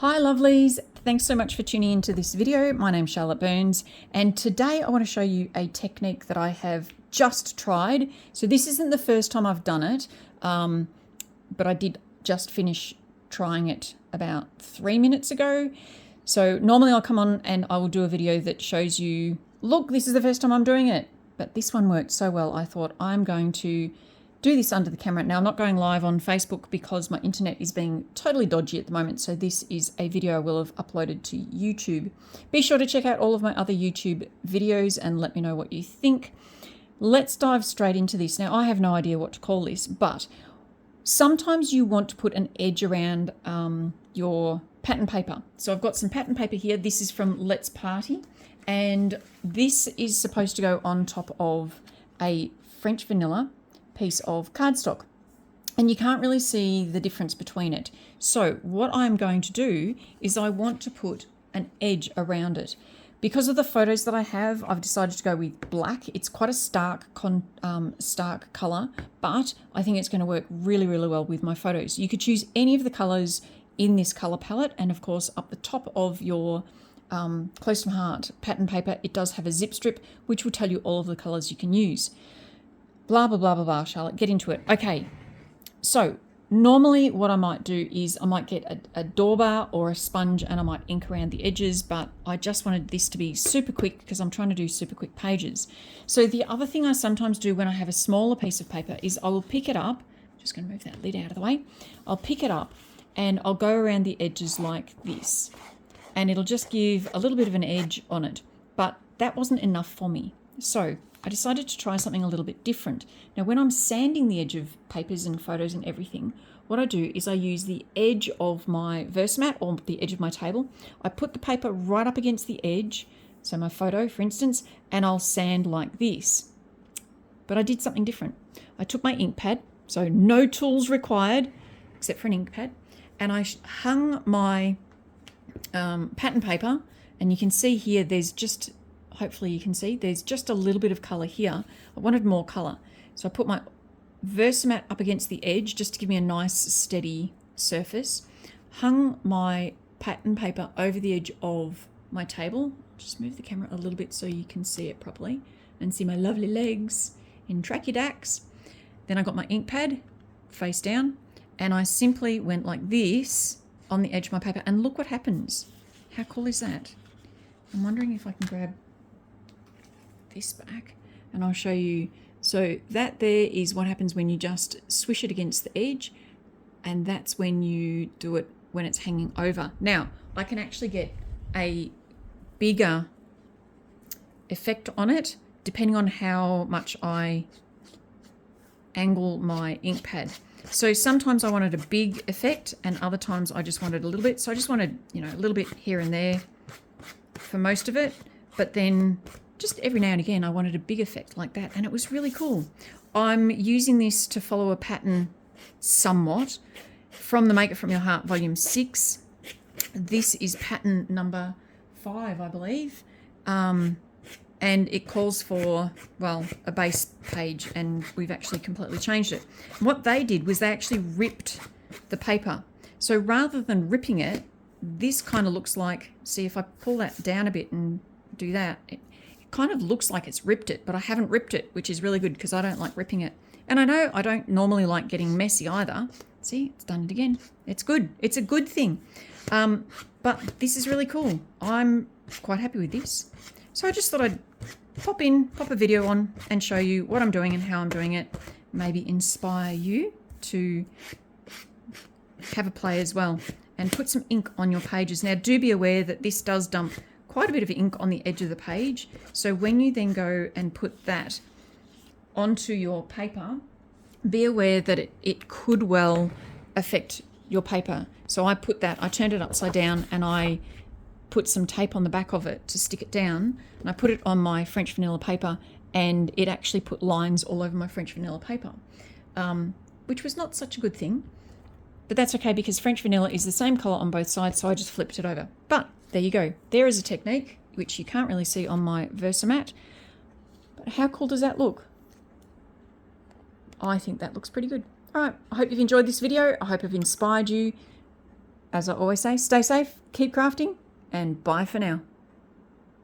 Hi lovelies, thanks so much for tuning into this video. My name's Charlotte Burns and today I want to show you a technique that I have just tried. So this isn't the first time I've done it, but I did just finish trying it about 3 minutes ago. So normally I'll come on and I will do a video that shows you, look, this is the first time I'm doing it. But this one worked so well, I thought I'm going to do this under the camera. Now, I'm not going live on Facebook because my internet is being totally dodgy at the moment. So this is a video I will have uploaded to YouTube. Be sure to check out all of my other YouTube videos and let me know what you think. Let's dive straight into this. Now, I have no idea what to call this, but sometimes you want to put an edge around your pattern paper. So I've got some pattern paper here. This is from Let's Party, and this is supposed to go on top of a French vanilla piece of cardstock, and you can't really see the difference between it. So what I'm going to do is I want to put an edge around it. Because of the photos that I have, I've decided to go with black. It's quite a stark color, but I think it's going to work really, really well with my photos. You could choose any of the colors in this color palette, and of course up the top of your Close to My Heart pattern paper, it does have a zip strip which will tell you all of the colors you can use. Blah, blah, blah, blah, blah, Charlotte, get into it. Okay, so normally what I might do is I might get a Dora or a sponge and I might ink around the edges, but I just wanted this to be super quick because I'm trying to do super quick pages. So the other thing I sometimes do when I have a smaller piece of paper is I will pick it up, just going to move that lid out of the way. I'll pick it up and I'll go around the edges like this, and it'll just give a little bit of an edge on it, but that wasn't enough for me. So I decided to try something a little bit different. Now, when I'm sanding the edge of papers and photos and everything, what I do is I use the edge of my Versamat or the edge of my table. I put the paper right up against the edge, so my photo, for instance, and I'll sand like this. But I did something different. I took my ink pad, so no tools required except for an ink pad, and I hung my pattern paper, and you can see here there's just, hopefully you can see, there's just a little bit of colour here. I wanted more colour. So I put my Versamat up against the edge just to give me a nice steady surface. Hung my pattern paper over the edge of my table. Just move the camera a little bit so you can see it properly and see my lovely legs in Trachydax. Then I got my ink pad face down and I simply went like this on the edge of my paper, and look what happens. How cool is that? I'm wondering if I can grab this back and I'll show you. So that there is what happens when you just swish it against the edge, and that's when you do it when it's hanging over. Now I can actually get a bigger effect on it depending on how much I angle my ink pad. So sometimes I wanted a big effect and other times I just wanted a little bit. So I just wanted, you know, a little bit here and there for most of it, but then just every now and again I wanted a big effect like that, and it was really cool. I'm using this to follow a pattern somewhat from the Make It From Your Heart Volume 6. This is pattern number 5, I believe, and it calls for, well, a base page, and we've actually completely changed it. What they did was they actually ripped the paper. So rather than ripping it, this kind of looks like, see if I pull that down a bit and do that, it kind of looks like it's ripped it, but I haven't ripped it, which is really good because I don't like ripping it. And I know I don't normally like getting messy either. See, it's done it again. It's good. It's a good thing. But this is really cool. I'm quite happy with this. So I just thought I'd pop a video on and show you what I'm doing and how I'm doing it. Maybe inspire you to have a play as well and put some ink on your pages. Now, do be aware that this does dump quite a bit of ink on the edge of the page. So when you then go and put that onto your paper, be aware that it could well affect your paper. So I turned it upside down and I put some tape on the back of it to stick it down, and I put it on my French vanilla paper, and it actually put lines all over my French vanilla paper, which was not such a good thing, but that's okay because French vanilla is the same color on both sides, so I just flipped it over. But there you go. There is a technique which you can't really see on my Versamat, but how cool does that look? I think that looks pretty good. All right, I hope you've enjoyed this video. I hope I've inspired you. as I always say, stay safe, keep crafting, and bye for now.